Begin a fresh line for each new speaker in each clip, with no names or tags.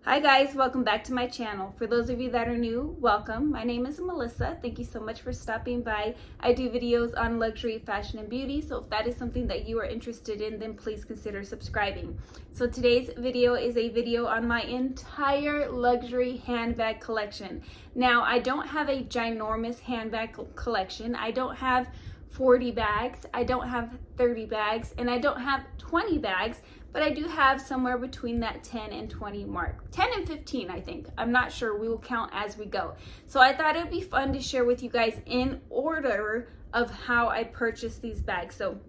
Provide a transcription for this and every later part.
Hi guys, welcome back to my channel. For those of you that are new, welcome. My name is Melissa. Thank you so much for stopping by. I do videos on luxury, fashion, and beauty, so if that is something that you are interested in, then please consider subscribing. So today's video is a video on my entire luxury handbag collection. Now, I don't have a ginormous handbag collection. I don't have 40 bags, I don't have 30 bags, and I don't have 20 bags, but I do have somewhere between that 10 and 20 mark. 10 and 15, I think. I'm not sure. We will count as we go. So I thought it'd be fun to share with you guys in order of how I purchased these bags. So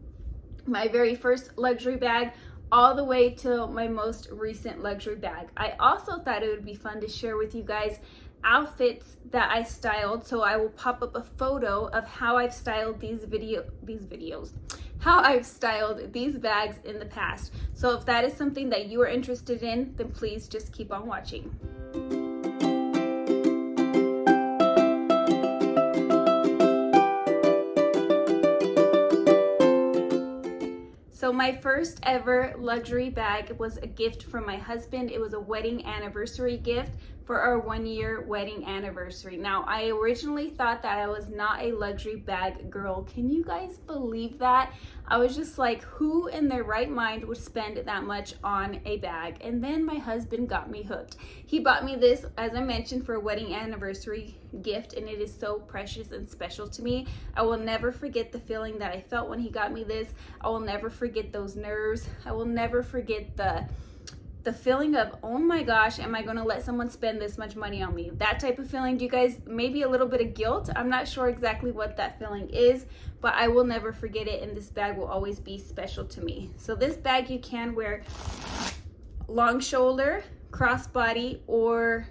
my very first luxury bag all the way to my most recent luxury bag. I also thought it would be fun to share with you guys outfits that I styled, so I will pop up a photo of how I've styled how I've styled these bags in the past. So if that is something that you are interested in, then please just keep on watching. So my first ever luxury bag was a gift from my husband. It was a wedding anniversary gift for our 1-year wedding anniversary. Now, I originally thought that I was not a luxury bag girl. Can you guys believe that? I was just like, who in their right mind would spend that much on a bag? And then my husband got me hooked. He bought me this, as I mentioned, for a wedding anniversary gift, and it is so precious and special to me. I will never forget the feeling that I felt when he got me this. I will never forget those nerves. I will never forget the feeling of, oh my gosh, am I going to let someone spend this much money on me? That type of feeling. Do you guys, maybe a little bit of guilt? I'm not sure exactly what that feeling is, but I will never forget it, and this bag will always be special to me. So this bag you can wear long shoulder, crossbody, or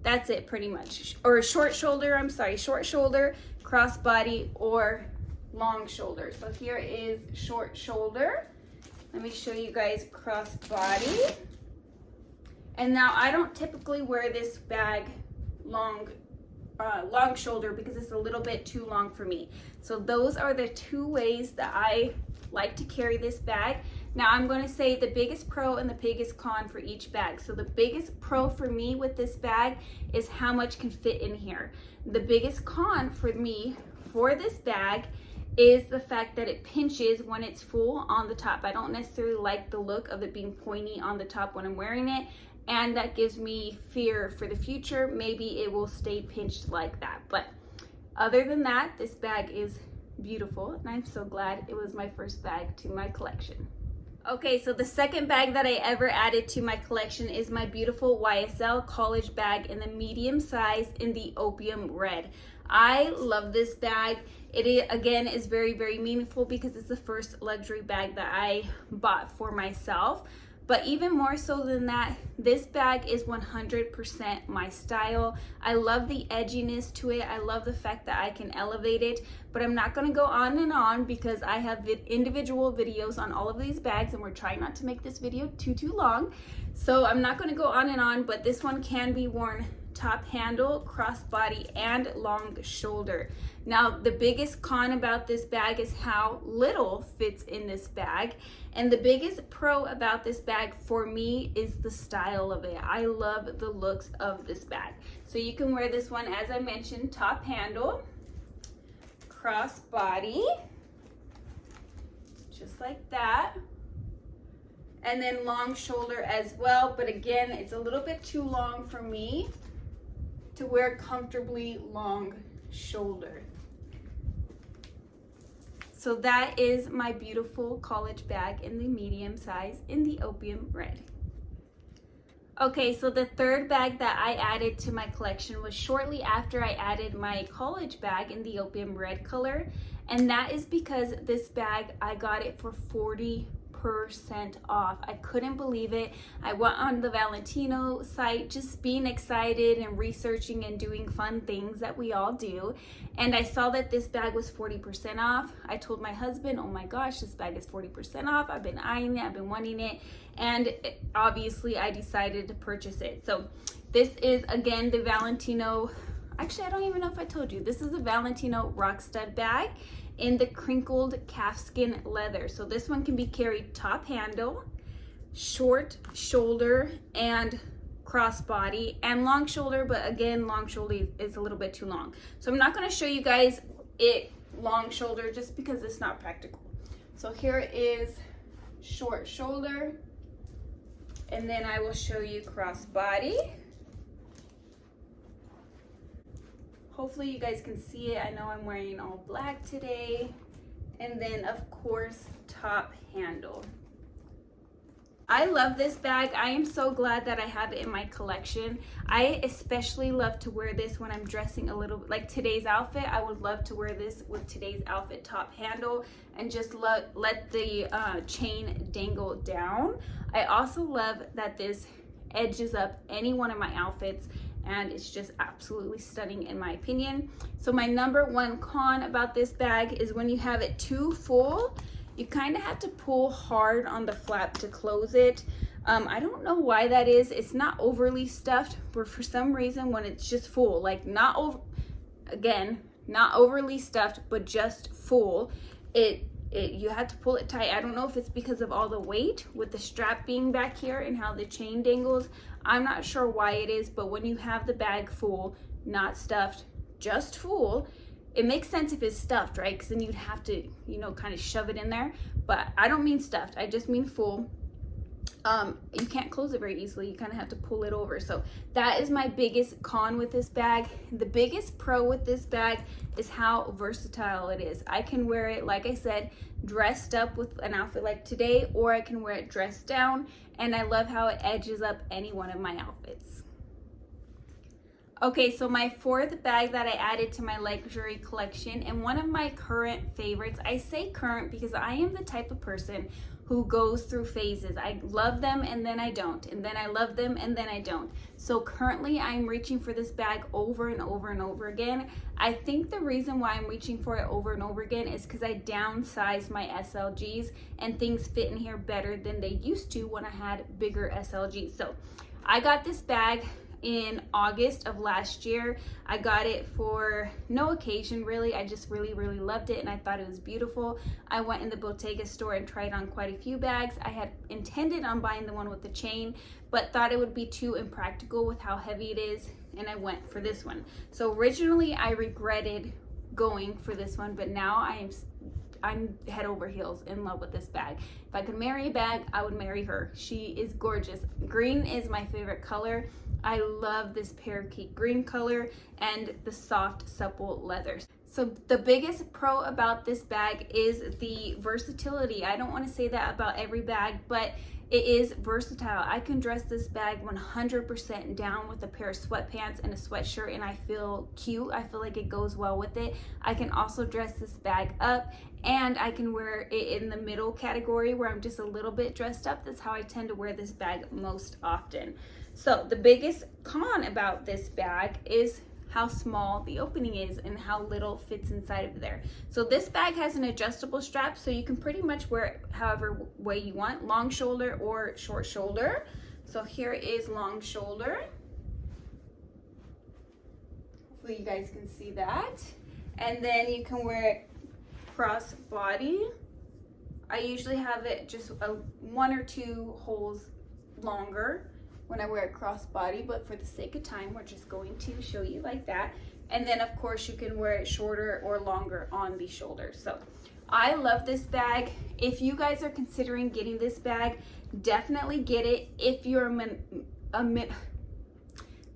that's it pretty much. Or short shoulder, crossbody, or long shoulder. So here is short shoulder. Let me show you guys crossbody. And now I don't typically wear this bag long shoulder because it's a little bit too long for me. So those are the two ways that I like to carry this bag. Now I'm going to say the biggest pro and the biggest con for each bag. So the biggest pro for me with this bag is how much can fit in here. The biggest con for me for this bag is the fact that it pinches when it's full on the top. I don't necessarily like the look of it being pointy on the top when I'm wearing it, and that gives me fear for the future. Maybe it will stay pinched like that. But other than that, this bag is beautiful, and I'm so glad it was my first bag to my collection. Okay, so the second bag that I ever added to my collection is my beautiful Ysl College Bag in the medium size in the opium red. I love this bag. It again is very, very meaningful because it's the first luxury bag that I bought for myself. But even more so than that, this bag is 100% my style. I love the edginess to it. I love the fact that I can elevate it, but I'm not gonna go on and on because I have individual videos on all of these bags, and we're trying not to make this video too long. So I'm not gonna go on and on, but this one can be worn top handle, crossbody, and long shoulder. Now, the biggest con about this bag is how little fits in this bag. And the biggest pro about this bag for me is the style of it. I love the looks of this bag. So you can wear this one, as I mentioned, top handle, crossbody, just like that. And then long shoulder as well. But again, it's a little bit too long for me to wear comfortably long shoulder. So that is my beautiful college bag in the medium size in the opium red. Okay, so the third bag that I added to my collection was shortly after I added my college bag in the opium red color. And that is because this bag, I got it for 40% off. I couldn't believe it. I went on the Valentino site just being excited and researching and doing fun things that we all do, and I saw that this bag was 40% off. I told my husband, oh my gosh, this bag is 40% off. I've been eyeing it, I've been wanting it, and obviously I decided to purchase it. So this is again the Valentino, actually I don't even know if I told you, this is a Valentino Rockstud bag in the crinkled calfskin leather. So this one can be carried top handle, short shoulder, and crossbody and long shoulder, but again, long shoulder is a little bit too long. So I'm not going to show you guys it long shoulder just because it's not practical. So here is short shoulder, and then I will show you crossbody. Hopefully you guys can see it. I know I'm wearing all black today. And then of course, top handle. I love this bag. I am so glad that I have it in my collection. I especially love to wear this when I'm dressing a little, like today's outfit. I would love to wear this with today's outfit, top handle, and just let the chain dangle down. I also love that this edges up any one of my outfits, and it's just absolutely stunning in my opinion. So my number one con about this bag is when you have it too full, you kind of have to pull hard on the flap to close it. I don't know why that is. It's not overly stuffed, but for some reason when it's just full, like not overly stuffed, but just full, you have to pull it tight. I don't know if it's because of all the weight with the strap being back here and how the chain dangles. I'm not sure why it is, but when you have the bag full, not stuffed, just full, it makes sense if it's stuffed, right? Because then you'd have to, you know, kind of shove it in there. But I don't mean stuffed, I just mean full. You can't close it very easily. You kind of have to pull it over. So that is my biggest con with this bag. The biggest pro with this bag is how versatile it is. I can wear it, like I said, dressed up with an outfit like today, or I can wear it dressed down, and I love how it edges up any one of my outfits. Okay, so my fourth bag that I added to my luxury collection, and one of my current favorites. I say current because I am the type of person who goes through phases. I love them and then I don't, and then I love them and then I don't. So currently I'm reaching for this bag over and over and over again. I think the reason why I'm reaching for it over and over again is because I downsized my SLGs and things fit in here better than they used to when I had bigger SLGs. So I got this bag in August of last year. I got it for no occasion really. I just really loved it and I thought it was beautiful. I went in the Bottega store and tried on quite a few bags. I had intended on buying the one with the chain, but thought it would be too impractical with how heavy it is, and I went for this one. So originally I regretted going for this one, but now I'm head over heels in love with this bag. If I could marry a bag, I would marry her. She is gorgeous. Green is my favorite color. I love this parakeet green color and the soft, supple leathers. So the biggest pro about this bag is the versatility. I don't want to say that about every bag, but it is versatile. I can dress this bag 100% down with a pair of sweatpants and a sweatshirt and I feel cute. I feel like it goes well with it. I can also dress this bag up, and I can wear it in the middle category where I'm just a little bit dressed up. That's how I tend to wear this bag most often. So the biggest con about this bag is how small the opening is and how little fits inside of there. So this bag has an adjustable strap, so you can pretty much wear it however way you want, long shoulder or short shoulder. So here is long shoulder. Hopefully you guys can see that. And then you can wear it crossbody. I usually have it just one or two holes longer when I wear a crossbody, but for the sake of time, we're just going to show you like that. And then of course you can wear it shorter or longer on the shoulders. So I love this bag. If you guys are considering getting this bag, definitely get it if you're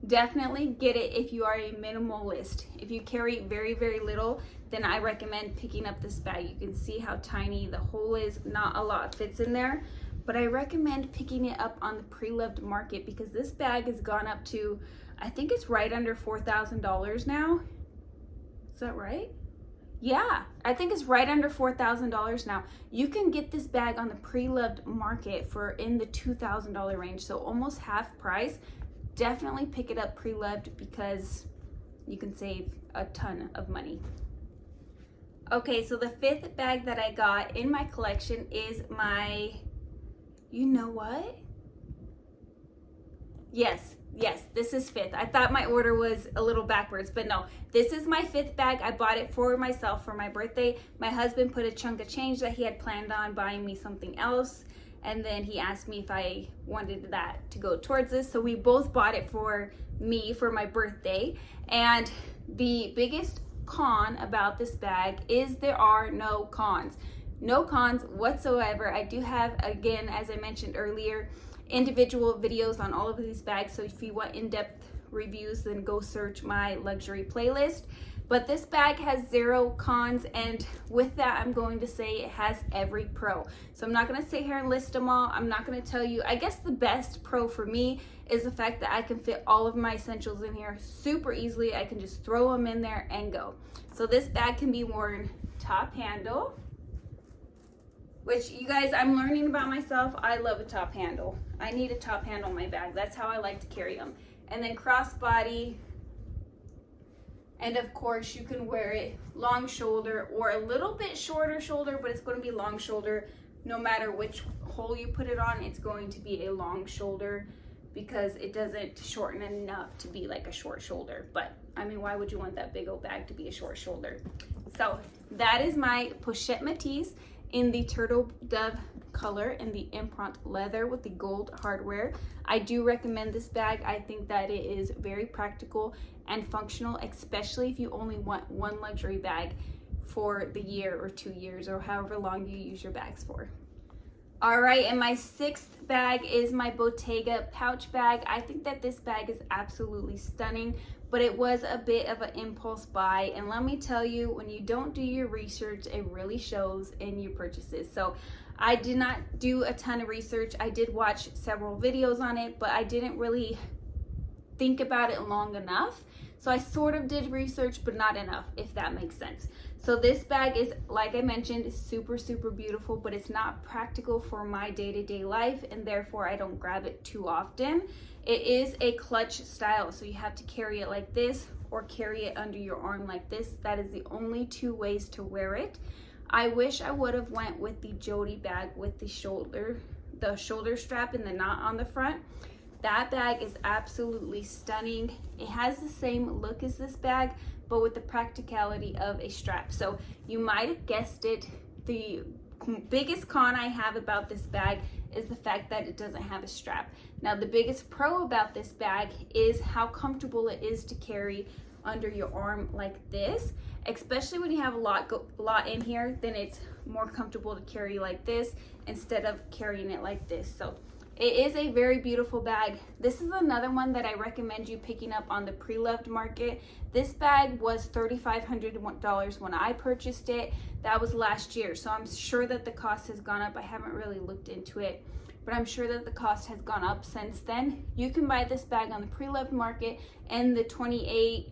definitely get it if you are a minimalist. If you carry very little, then I recommend picking up this bag. You can see how tiny the hole is. Not a lot fits in there, but I recommend picking it up on the pre-loved market because this bag has gone up to, I think it's right under $4,000 now. Is that right? Yeah, I think it's right under $4,000 now. You can get this bag on the pre-loved market for in the $2,000 range, so almost half price. Definitely pick it up pre-loved because you can save a ton of money. Okay, so the fifth bag that I got in my collection is my, you know what? Yes, this is fifth. I thought my order was a little backwards, but no, this is my fifth bag. I bought it for myself for my birthday. My husband put a chunk of change that he had planned on buying me something else, and then he asked me if I wanted that to go towards this. So we both bought it for me for my birthday. And the biggest con about this bag is there are no cons. No cons whatsoever. I do have, again, as I mentioned earlier, individual videos on all of these bags. So if you want in-depth reviews, then go search my luxury playlist. But this bag has 0 cons, and with that, I'm going to say it has every pro. So I'm not going to sit here and list them all. I'm not going to tell you. I guess the best pro for me is the fact that I can fit all of my essentials in here super easily. I can just throw them in there and go. So this bag can be worn top handle, which, you guys, I'm learning about myself. I love a top handle. I need a top handle in my bag. That's how I like to carry them. And then crossbody. And of course, you can wear it long shoulder or a little bit shorter shoulder, but it's going to be long shoulder. No matter which hole you put it on, it's going to be a long shoulder because it doesn't shorten enough to be like a short shoulder. But I mean, why would you want that big old bag to be a short shoulder? So that is my Pochette Métis in the turtle dove color in the imprint leather with the gold hardware. I do recommend this bag. I think that it is very practical and functional, especially if you only want one luxury bag for the year or 2 years or however long you use your bags for. All right, and my 6th bag is my Bottega Pouch Bag. I think that this bag is absolutely stunning, but it was a bit of an impulse buy. And let me tell you, when you don't do your research, it really shows in your purchases. So I did not do a ton of research. I did watch several videos on it, but I didn't really think about it long enough. So I sort of did research, but not enough, if that makes sense. So this bag is, like I mentioned, super, super beautiful, but it's not practical for my day-to-day life, and therefore I don't grab it too often. It is a clutch style, so you have to carry it like this or carry it under your arm like this. That is the only 2 ways to wear it. I wish I would have went with the Jody bag with the shoulder strap and the knot on the front. That bag is absolutely stunning. It has the same look as this bag, but with the practicality of a strap. So you might have guessed it. The biggest con I have about this bag is the fact that it doesn't have a strap. Now, the biggest pro about this bag is how comfortable it is to carry under your arm like this, especially when you have a lot in here. Then it's more comfortable to carry like this instead of carrying it like this. So it is a very beautiful bag. This is another one that I recommend you picking up on the pre-loved market. This bag was $3,500 when I purchased it. That was last year, so I'm sure that the cost has gone up. I haven't really looked into it, but I'm sure that the cost has gone up since then. You can buy this bag on the pre-loved market and the $2,800,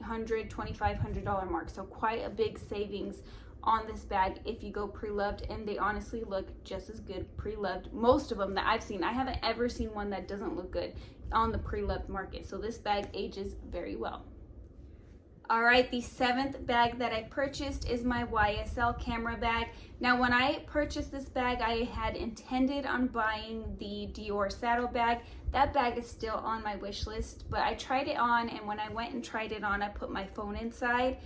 $2,500 mark, so quite a big savings on this bag if you go pre-loved, and they honestly look just as good pre-loved. Most of them that I've seen, I haven't ever seen one that doesn't look good on the pre-loved market. So this bag ages very well. All right, the 7th bag that I purchased is my Ysl Camera Bag. Now, when I purchased this bag, I had intended on buying the Dior saddle bag. That bag is still on my wish list, but I tried it on, and when I went and tried it on, I put my phone inside,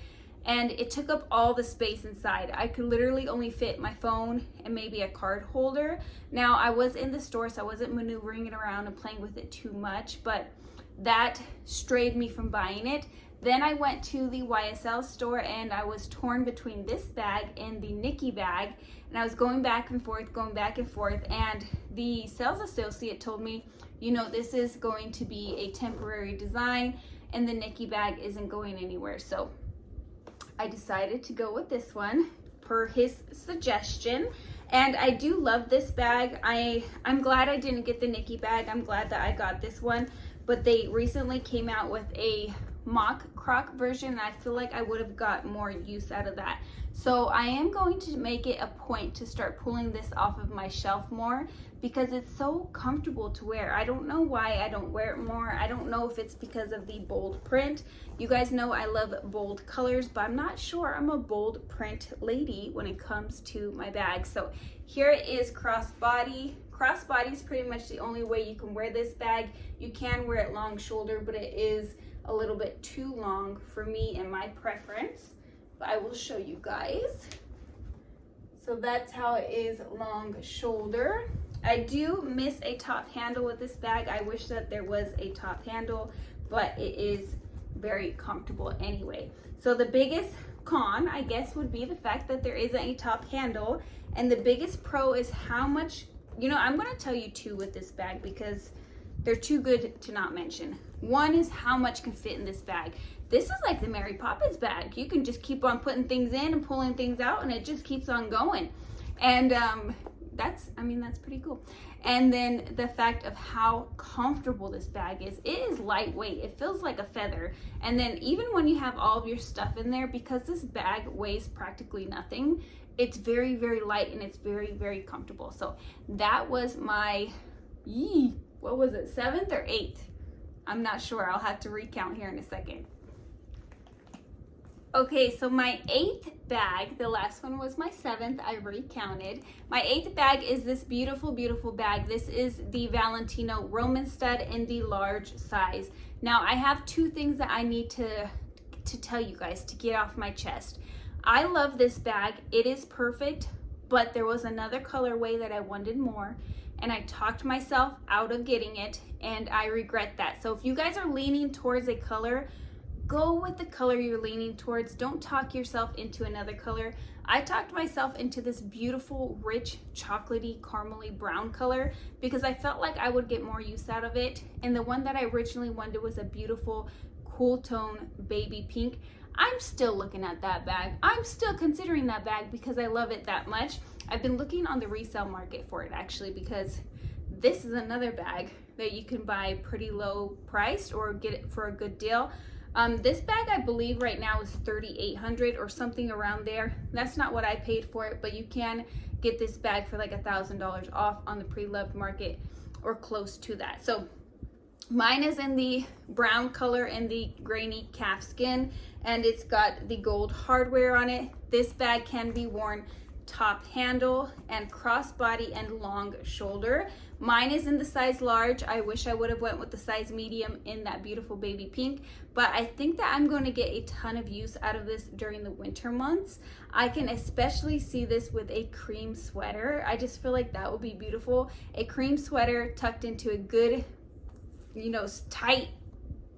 and it took up all the space inside. I could literally only fit my phone and maybe a card holder. Now, I was in the store, so I wasn't maneuvering it around and playing with it too much, but that strayed me from buying it. Then I went to the YSL store, and I was torn between this bag and the Nikki bag, and I was going back and forth, and the sales associate told me, you know, this is going to be a temporary design, and the Nikki bag isn't going anywhere. So I decided to go with this one per his suggestion, and I do love this bag. I'm glad I didn't get the Nikki bag. I'm glad that I got this one, but they recently came out with a mock croc version, and I feel like I would have got more use out of that. So I am going to make it a point to start pulling this off of my shelf more because it's so comfortable to wear. I don't know why I don't wear it more. I don't know if it's because of the bold print. You guys know I love bold colors, but I'm not sure I'm a bold print lady when it comes to my bag. So here it is, crossbody. Crossbody is pretty much the only way you can wear this bag. You can wear it long shoulder, but it is a little bit too long for me and my preference. But I will show you guys. So that's how it is long shoulder. I do miss a top handle with this bag. I wish that there was a top handle, but it is very comfortable anyway. So the biggest con, I guess, would be the fact that there isn't a top handle, and the biggest pro is how much, you know, I'm going to tell you two with this bag because they're too good to not mention. One is how much can fit in this bag. This is like the Mary Poppins bag. You can just keep on putting things in and pulling things out, and it just keeps on going. And that's pretty cool. And then the fact of how comfortable this bag is. It is lightweight. It feels like a feather. And then even when you have all of your stuff in there, because this bag weighs practically nothing, it's very, very light and it's very, very comfortable. So that was my, what was it, 7th or 8th? I'm not sure. I'll have to recount here in a second. Okay, so my 8th bag, the last one was my 7th, I recounted. My 8th bag is this beautiful, beautiful bag. This is the Valentino Roman stud in the large size. Now, I have two things that I need to tell you guys to get off my chest. I love this bag. It is perfect, but there was another colorway that I wanted more, and I talked myself out of getting it, and I regret that. So if you guys are leaning towards a color, go with the color you're leaning towards. Don't talk yourself into another color. I talked myself into this beautiful, rich, chocolatey, caramely brown color because I felt like I would get more use out of it. And the one that I originally wanted was a beautiful, cool tone baby pink. I'm still looking at that bag. I'm still considering that bag because I love it that much. I've been looking on the resale market for it actually because this is another bag that you can buy pretty low priced or get it for a good deal. This bag I believe right now is $3,800 or something around there. That's not what I paid for it, but you can get this bag for like $1,000 off on the pre-loved market or close to that. So mine is in the brown color and the grainy calf skin, and it's got the gold hardware on it. This bag can be worn top handle and crossbody and long shoulder. Mine is in the size large. I wish I would have went with the size medium in that beautiful baby pink, but I think that I'm going to get a ton of use out of this during the winter months. I can especially see this with a cream sweater. I just feel like that would be beautiful. A cream sweater tucked into a good, you know, tight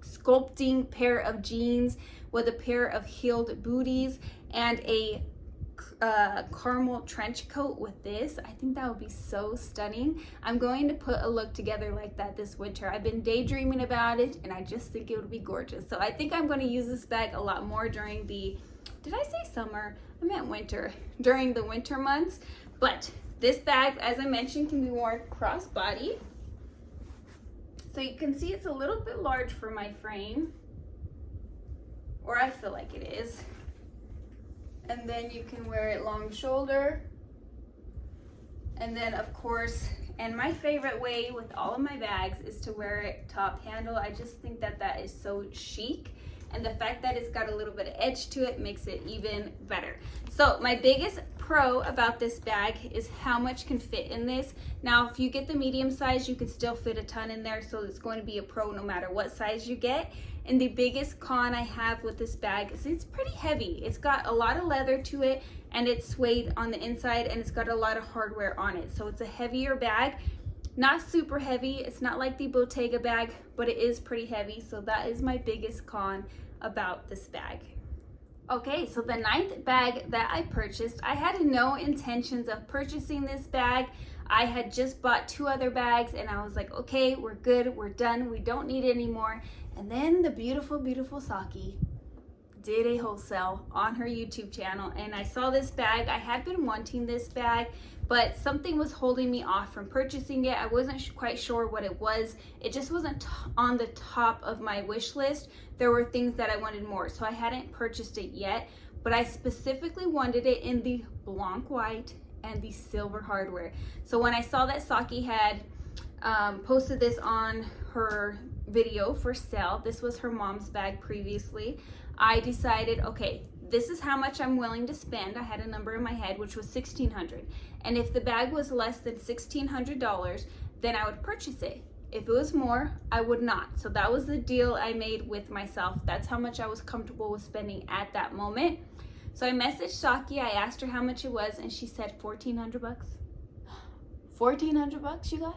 sculpting pair of jeans with a pair of heeled booties and a caramel trench coat with this. I think that would be so stunning. I'm going to put a look together like that this winter. I've been daydreaming about it and I just think it would be gorgeous. So I think I'm going to use this bag a lot more during the, did I say summer? I meant winter, during the winter months. But this bag, as I mentioned, can be worn crossbody. So you can see it's a little bit large for my frame, or I feel like it is. And then you can wear it long shoulder. And then of course, and my favorite way with all of my bags is to wear it top handle. I just think that that is so chic. And the fact that it's got a little bit of edge to it makes it even better. So my biggest pro about this bag is how much can fit in this. Now, if you get the medium size, you can still fit a ton in there. So it's going to be a pro no matter what size you get. And the biggest con I have with this bag is it's pretty heavy. It's got a lot of leather to it and it's suede on the inside and it's got a lot of hardware on it. So it's a heavier bag, not super heavy. It's not like the Bottega bag, but it is pretty heavy. So that is my biggest con about this bag. Okay, so the 9th bag that I purchased, I had no intentions of purchasing this bag. I had just bought 2 other bags and I was like, okay, we're good, we're done, we don't need it anymore. And then the beautiful, beautiful Saki did a wholesale on her YouTube channel and I saw this bag. I had been wanting this bag, but something was holding me off from purchasing it. I wasn't quite sure what it was. It just wasn't on the top of my wish list. There were things that I wanted more, so I hadn't purchased it yet, but I specifically wanted it in the blanc white and the silver hardware. So when I saw that Saki had posted this on her video for sale, this was her mom's bag previously, I decided, okay, this is how much I'm willing to spend. I had a number in my head, which was $1,600. And if the bag was less than $1,600, then I would purchase it. If it was more, I would not. So that was the deal I made with myself. That's how much I was comfortable with spending at that moment. So I messaged Saki, I asked her how much it was, and she said $1,400 bucks. 1,400 bucks, you guys.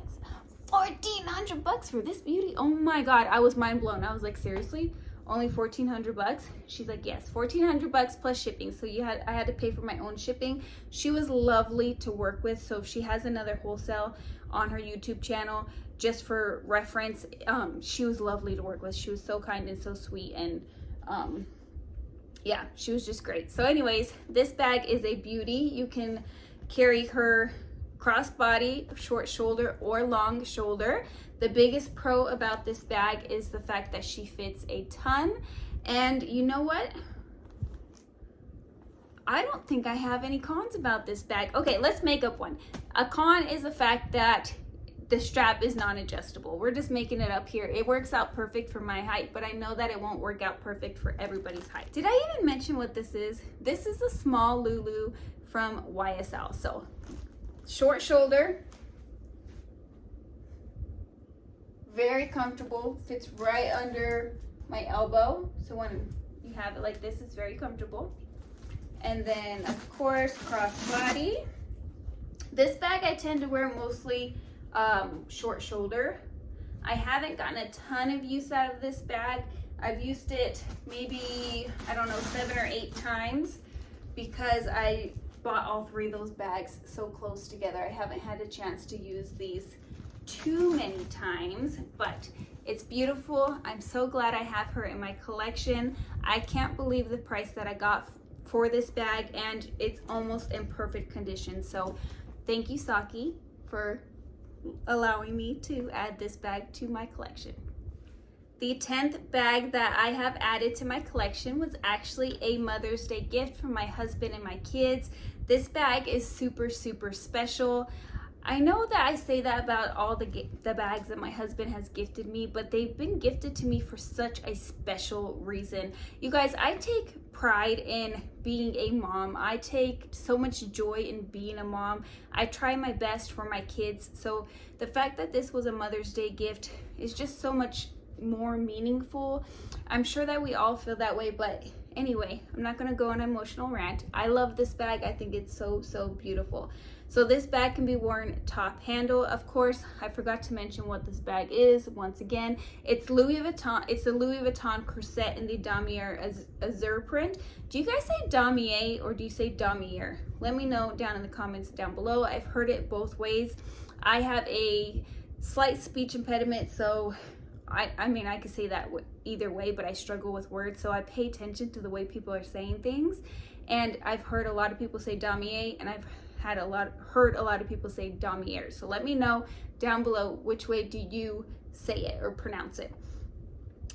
1,400 bucks for this beauty. Oh my God, I was mind blown. I was like, seriously? Only 1,400 bucks? She's like, yes, 1,400 bucks plus shipping. So I had to pay for my own shipping. She was lovely to work with. So if she has another wholesale on her YouTube channel, just for reference, she was lovely to work with. She was so kind and so sweet, and yeah, she was just great. So anyways, this bag is a beauty. You can carry her crossbody, short shoulder, or long shoulder. The biggest pro about this bag is the fact that she fits a ton. And you know what? I don't think I have any cons about this bag. Okay, let's make up one. A con is the fact that the strap is non-adjustable. We're just making it up here. It works out perfect for my height, but I know that it won't work out perfect for everybody's height. Did I even mention what this is? This is a small Lulu from YSL. So short shoulder, very comfortable, fits right under my elbow. So when you have it like this, it's very comfortable. And then of course, crossbody. This bag I tend to wear mostly short shoulder. I haven't gotten a ton of use out of this bag. I've used it maybe, I don't know, 7 or 8 times because I bought all 3 of those bags so close together. I haven't had a chance to use these too many times, but it's beautiful. I'm so glad I have her in my collection. I can't believe the price that I got for this bag, and it's almost in perfect condition. So thank you, Saki, for allowing me to add this bag to my collection. The 10th bag that I have added to my collection was actually a Mother's Day gift from my husband and my kids. This bag is super, super special. I know that I say that about all the bags that my husband has gifted me, but they've been gifted to me for such a special reason. You guys, I take pride in being a mom. I take so much joy in being a mom. I try my best for my kids. So the fact that this was a Mother's Day gift is just so much more meaningful. I'm sure that we all feel that way, but anyway, I'm not gonna go on an emotional rant. I love this bag. I think it's so, so beautiful. So this bag can be worn top handle. Of course, I forgot to mention what this bag is. Once again, it's Louis Vuitton. It's the Louis Vuitton Croisette in the damier azure print. Do you guys say damier or do you say damier? Let me know down in the comments down below. I've heard it both ways. I have a slight speech impediment, so I mean, I could say that either way, but I struggle with words, so I pay attention to the way people are saying things. And I've heard a lot of people say damier, and I've heard a lot of people say damier. So let me know down below which way do you say it or pronounce it.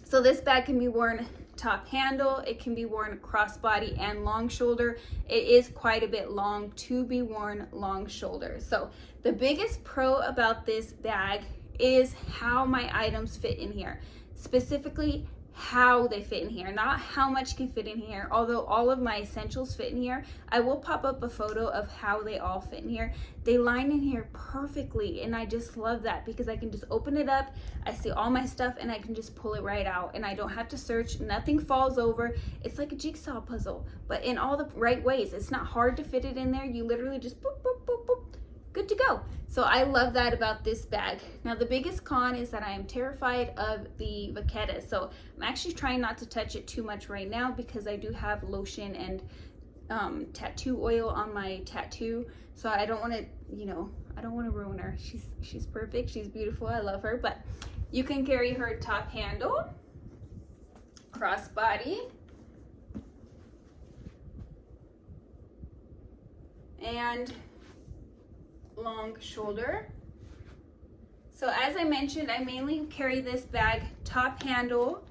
So this bag can be worn top handle. It can be worn crossbody and long shoulder. It is quite a bit long to be worn long shoulder. So the biggest pro about this bag is how my items fit in here. Specifically, how they fit in here, not how much can fit in here. Although all of my essentials fit in here, I will pop up a photo of how they all fit in here. They line in here perfectly, and I just love that because I can just open it up, I see all my stuff, and I can just pull it right out, and I don't have to search. Nothing falls over. It's like a jigsaw puzzle, but in all the right ways. It's not hard to fit it in there. You literally just boop, boop, boop, boop, good to go. So I love that about this bag. Now the biggest con is that I am terrified of the vachetta. So I'm actually trying not to touch it too much right now because I do have lotion and tattoo oil on my tattoo. So I don't want to, you know, I don't want to ruin her. She's perfect. She's beautiful. I love her. But you can carry her top handle, crossbody, and long shoulder. So as I mentioned, I mainly carry this bag top handle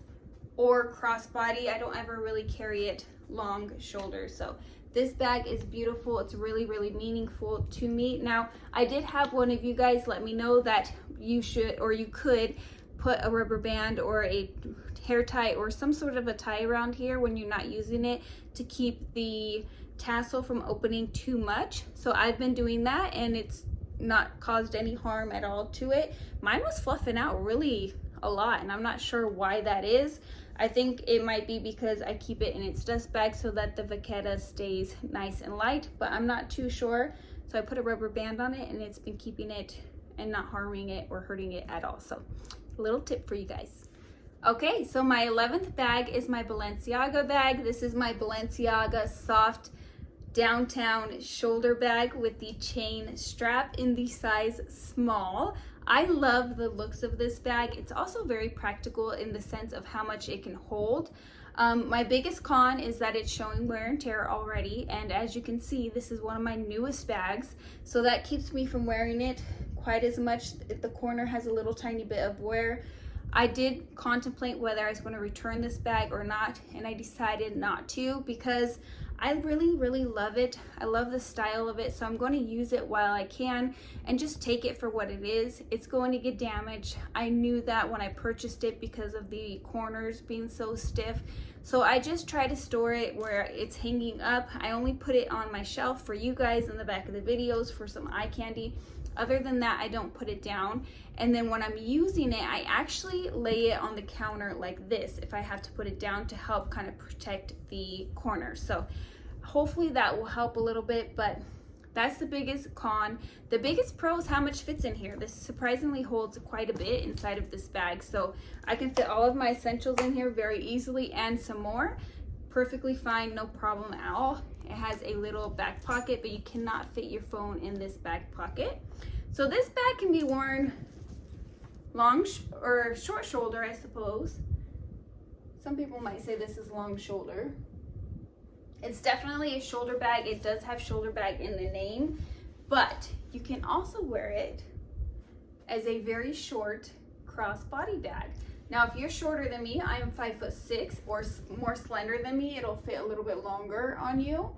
or crossbody. I don't ever really carry it long shoulder. So this bag is beautiful. It's really, really meaningful to me. Now, I did have one of you guys let me know that you should, or you could put a rubber band or a hair tie or some sort of a tie around here when you're not using it to keep the tassel from opening too much. So I've been doing that, and it's not caused any harm at all to it. Mine was fluffing out really a lot, and I'm not sure why that is. I think it might be because I keep it in its dust bag so that the vachetta stays nice and light, but I'm not too sure. So I put a rubber band on it and it's been keeping it and not harming it or hurting it at all. So a little tip for you guys. Okay, so my 11th bag is my Balenciaga bag. This is my Balenciaga soft downtown shoulder bag with the chain strap in the size small. I love the looks of this bag. It's also very practical in the sense of how much it can hold. My biggest con is that it's showing wear and tear already, and as you can see, this is one of my newest bags, so that keeps me from wearing it quite as much. The corner has a little tiny bit of wear. I did contemplate whether I was going to return this bag or not, and I decided not to because I really love it. I love the style of it, so I'm going to use it while I can and just take it for what it is. It's going to get damaged. I knew that when I purchased it because of the corners being so stiff. So I just try to store it where it's hanging up. I only put it on my shelf for you guys in the back of the videos for some eye candy. Other than that, I don't put it down. And then when I'm using it, I actually lay it on the counter like this if I have to put it down to help kind of protect the corners. So hopefully that will help a little bit, but that's the biggest con. The biggest pro is how much fits in here. This surprisingly holds quite a bit inside of this bag. So I can fit all of my essentials in here very easily and some more. Perfectly fine, no problem at all. It has a little back pocket, but you cannot fit your phone in this back pocket. So this bag can be worn long or short shoulder, I suppose. Some people might say this is long shoulder. It's definitely a shoulder bag. It does have shoulder bag in the name, but you can also wear it as a very short crossbody bag. Now, if you're shorter than me, I am 5'6" or more slender than me, it'll fit a little bit longer on you.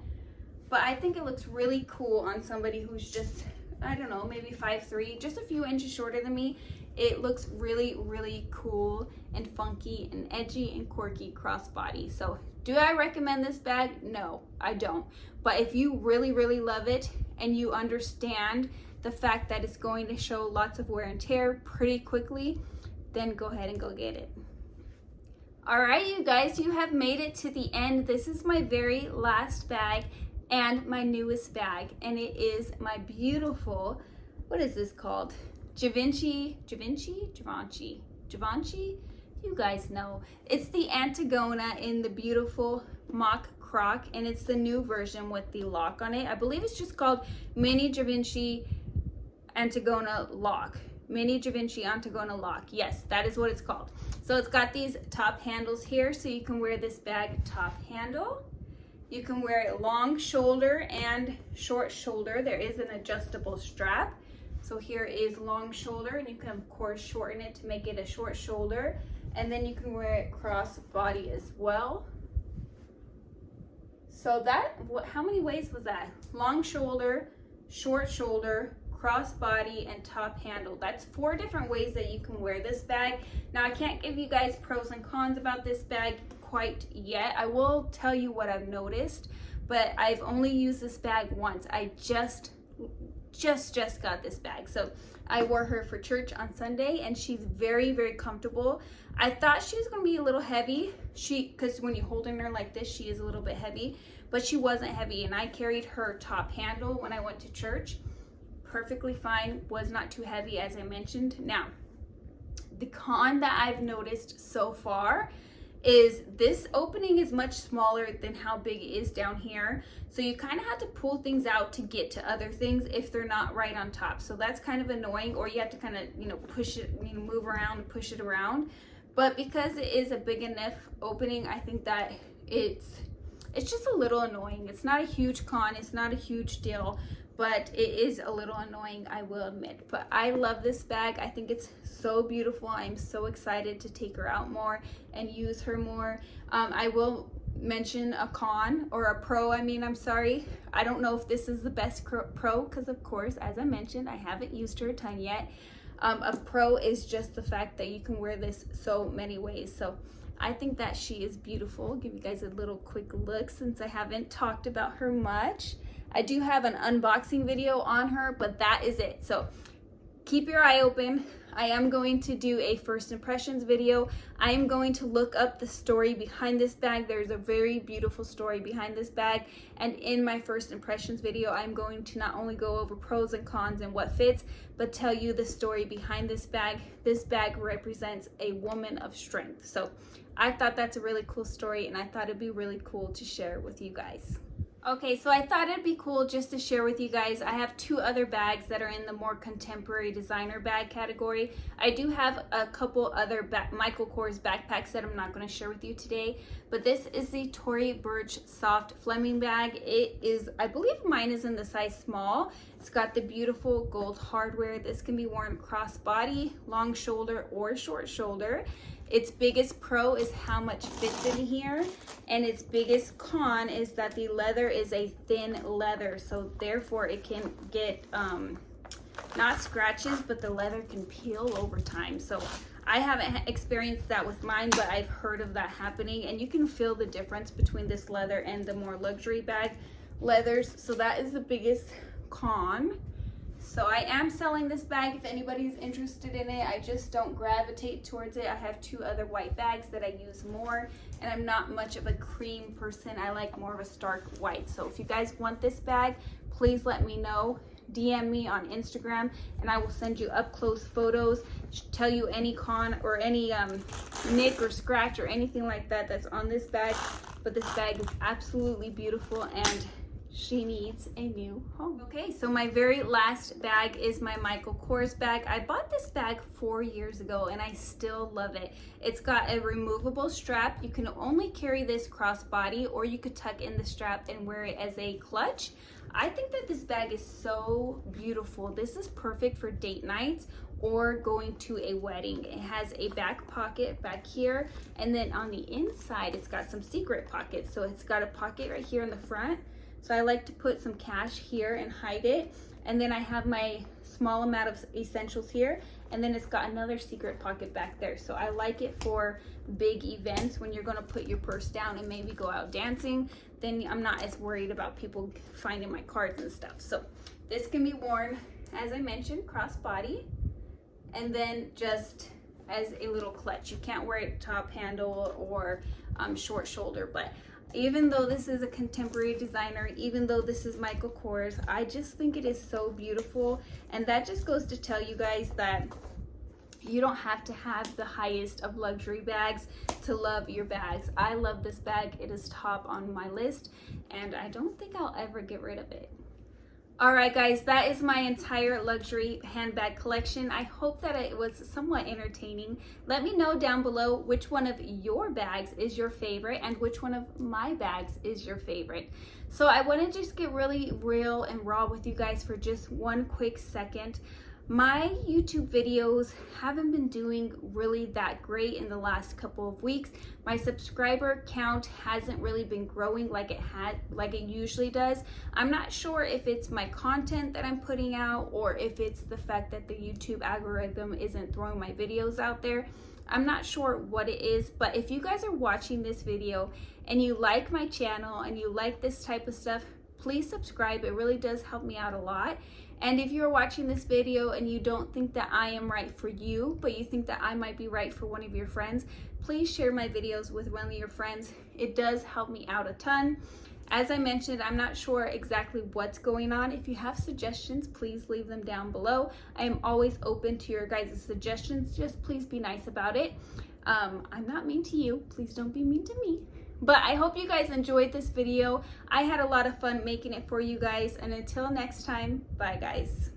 But I think it looks really cool on somebody who's just, I don't know, maybe 5'3", just a few inches shorter than me. It looks really cool and funky and edgy and quirky crossbody. So do I recommend this bag? No, I don't. But if you really love it and you understand the fact that it's going to show lots of wear and tear pretty quickly, then go ahead and go get it. All right, you guys, you have made it to the end. This is my very last bag and my newest bag, and it is my beautiful, what is this called? Givenchy? You guys know. It's the Antigona in the beautiful mock croc, and it's the new version with the lock on it. I believe it's just called Mini Givenchy Antigona Lock. Mini Givenchy Antigona Lock. Yes, that is what it's called. So it's got these top handles here, so you can wear this bag top handle. You can wear it long shoulder and short shoulder. There is an adjustable strap. So here is long shoulder, and you can of course shorten it to make it a short shoulder. And then you can wear it cross body as well. So that, how many ways was that? Long shoulder, short shoulder, cross body, and top handle. That's 4 different ways that you can wear this bag. Now I can't give you guys pros and cons about this bag quite yet. I will tell you what I've noticed, but I've only used this bag once. I just got this bag. So I wore her for church on Sunday, and she's very comfortable. I thought she was going to be a little heavy, because when you hold her like this, she is a little bit heavy, but she wasn't heavy. And I carried her top handle when I went to church. Perfectly fine, was not too heavy, as I mentioned. Now, the con that I've noticed so far is this opening is much smaller than how big it is down here. So you kind of have to pull things out to get to other things if they're not right on top. So that's kind of annoying, or you have to kind of, push it, move around and push it around. But because it is a big enough opening, I think that it's just a little annoying. It's not a huge con, it's not a huge deal, but it is a little annoying, I will admit. But I love this bag. I think it's so beautiful. I'm so excited to take her out more and use her more. I will mention a con, or a pro, I'm sorry. I don't know if this is the best pro, because of course, as I mentioned, I haven't used her a ton yet. A pro is just the fact that you can wear this so many ways. So I think that she is beautiful. I'll give you guys a little quick look since I haven't talked about her much. I do have an unboxing video on her, but that is it. So keep your eye open. I am going to do a first impressions video. I am going to look up the story behind this bag. There's a very beautiful story behind this bag. And in my first impressions video, I'm going to not only go over pros and cons and what fits, but tell you the story behind this bag. This bag represents a woman of strength. So I thought that's a really cool story, and I thought it'd be really cool to share with you guys. Okay, so I thought it'd be cool just to share with you guys. I have two other bags that are in the more contemporary designer bag category. I do have a couple other Michael Kors backpacks that I'm not going to share with you today, but this is the Tory Burch Soft Fleming bag. It is, I believe mine is in the size small. It's got the beautiful gold hardware. This can be worn crossbody, long shoulder, or short shoulder. Its biggest pro is how much fits in here, and its biggest con is that the leather is a thin leather, so therefore it can get not scratches, but the leather can peel over time. So I haven't experienced that with mine, but I've heard of that happening, and you can feel the difference between this leather and the more luxury bag leathers. So that is the biggest con. So I am selling this bag if anybody's interested in it. I just don't gravitate towards it. I have two other white bags that I use more, and I'm not much of a cream person. I like more of a stark white. So if you guys want this bag, please let me know. DM me on Instagram, and I will send you up close photos, tell you any con or any nick or scratch or anything like that that's on this bag. But this bag is absolutely beautiful, and she needs a new home. Okay, so my very last bag is my Michael Kors bag. I bought this bag 4 years ago, and I still love it. It's got a removable strap. You can only carry this crossbody, or you could tuck in the strap and wear it as a clutch. I think that this bag is so beautiful. This is perfect for date nights or going to a wedding. It has a back pocket back here, and then on the inside it's got some secret pockets. So it's got a pocket right here in the front. So I like to put some cash here and hide it. And then I have my small amount of essentials here. And then it's got another secret pocket back there. So I like it for big events when you're gonna put your purse down and maybe go out dancing. Then I'm not as worried about people finding my cards and stuff. So this can be worn, as I mentioned, crossbody. And then just as a little clutch. You can't wear it top handle or short shoulder, but even though this is a contemporary designer, even though this is Michael Kors, I just think it is so beautiful. And that just goes to tell you guys that you don't have to have the highest of luxury bags to love your bags. I love this bag. It is top on my list, and I don't think I'll ever get rid of it. All right, guys, that is my entire luxury handbag collection. I hope that it was somewhat entertaining. Let me know down below which one of your bags is your favorite and which one of my bags is your favorite. So I want to just get really real and raw with you guys for just one quick second. My YouTube videos haven't been doing really that great in the last couple of weeks. My subscriber count hasn't really been growing like it usually does. I'm not sure if it's my content that I'm putting out or if it's the fact that the YouTube algorithm isn't throwing my videos out there. I'm not sure what it is, but if you guys are watching this video and you like my channel and you like this type of stuff, please subscribe. It really does help me out a lot. And if you're watching this video and you don't think that I am right for you, but you think that I might be right for one of your friends, please share my videos with one of your friends. It does help me out a ton. As I mentioned, I'm not sure exactly what's going on. If you have suggestions, please leave them down below. I am always open to your guys' suggestions. Just please be nice about it. I'm not mean to you. Please don't be mean to me. But I hope you guys enjoyed this video. I had a lot of fun making it for you guys. And until next time, bye guys.